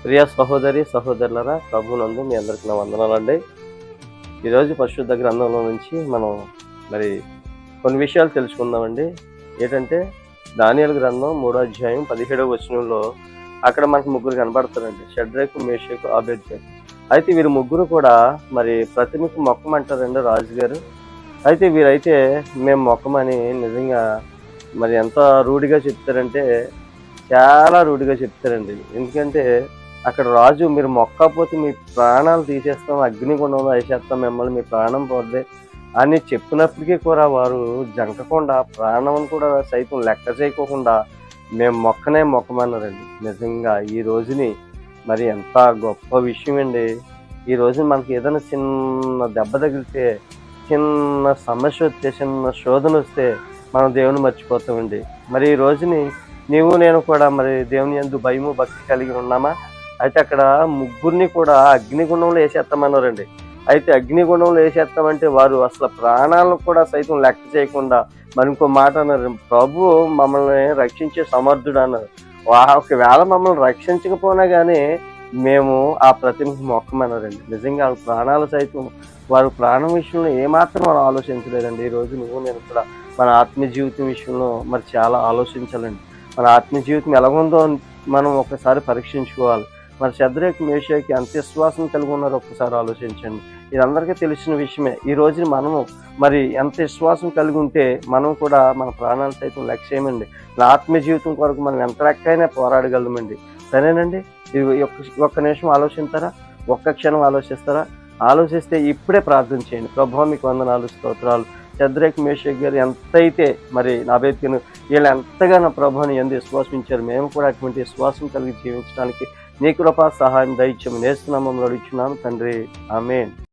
ప్రియ సహోదరి సహోదరులరా, ప్రభునందు మీ అందరికి నా వందనాలండి. ఈరోజు పరిశుద్ధ గ్రంథంలో నుంచి మనం మరి కొన్ని విషయాలు తెలుసుకుందామండి. ఏంటంటే దానియేలు గ్రంథం 3వ అధ్యాయం 17వ వచనంలో అక్కడ మనకు ముగ్గురు కనబడతారండి. షడ్రకు, మేషకు, అబేద్నెగో. అయితే వీరు ముగ్గురు కూడా మరి ప్రతిమకు మొక్కమంటారండి రాజుగారు. అయితే వీరైతే మేము మొక్కమని నిజంగా మరి ఎంత రూఢిగా చెప్తారంటే చాలా రూఢిగా చెప్తారండి. ఎందుకంటే అక్కడ రాజు మీరు మొక్కపోతే మీ ప్రాణాలు తీసేస్తాం, అగ్నిగుండంలో వేసేస్తాం మిమ్మల్ని, మీ ప్రాణం పోద్ది అని చెప్పినప్పటికీ కూడా వారు జంకకుండా, ప్రాణం కూడా సైతం లెక్క చేయకోకుండా మేము మొక్కనే మొక్కమన్నారండి. నిజంగా ఈ రోజుని మరి ఎంత గొప్ప విషయం అండి. ఈ రోజు మనకి ఏదైనా చిన్న దెబ్బ తగిలితే, చిన్న సమస్య వస్తే, చిన్న శోధన వస్తే మనం దేవుని మర్చిపోతామండి. మరి ఈ రోజుని నీవు నేను కూడా మరి దేవుని యందు భయము భక్తి కలిగి ఉన్నామా? అయితే అక్కడ ముగ్గురిని కూడా అగ్నిగుండంలో వేసేస్తామన్నారండి. అయితే అగ్నిగుండంలో వేసేస్తామంటే వారు అసలు ప్రాణాలను కూడా సైతం లెక్క చేయకుండా మరి ఇంకో మాట అన్నారు, ప్రభు మమ్మల్ని రక్షించే సమర్థుడు అన్నారు. ఒకవేళ మమ్మల్ని రక్షించకపోయినా కానీ మేము ఆ ప్రతిమకు మొక్కమన్నారండి. నిజంగా వాళ్ళ ప్రాణాలు సైతం వారి ప్రాణం విషయంలో ఏమాత్రం మనం ఆలోచించలేదండి. ఈరోజు నువ్వు నేను కూడా మన ఆత్మీయ జీవితం విషయంలో మరి చాలా ఆలోచించాలండి. మన ఆత్మీయ జీవితం ఎలాగుందో మనం ఒకసారి పరీక్షించుకోవాలి. మరి షద్రకు, మేషాకు ఎంత విశ్వాసం కలిగి ఉన్నారో ఒక్కసారి ఆలోచించండి. ఇది అందరికీ తెలిసిన విషయమే. ఈ రోజున మనము మరి ఎంత విశ్వాసం కలిగి ఉంటే మనం కూడా మన ప్రాణాలు సైతం లక్ష్యమండి. నా ఆత్మీయ జీవితం కొరకు మనం ఎంత లెక్కైనా పోరాడగలమండి. సరేనండి. ఇది ఒక్క నిమిషం ఆలోచిస్తారా? ఒక్క క్షణం ఆలోచిస్తారా? ఆలోచిస్తే ఇప్పుడే ప్రార్థన చేయండి. ప్రభువా మీకు వందనాలు, స్తోత్రాలు. షద్రకు, మేషాకు గారు ఎంతైతే మరి అబేద్నెగో వీళ్ళు ఎంతగానో ప్రభువుని యందు విశ్వాసించారు, మేము కూడా అటువంటి విశ్వాసం కలిగి జీవించడానికి నీ కృపా సహాయం దయచేయమని యేసు నామములో అడుగుచున్నాము తండ్రి. ఆమేన్.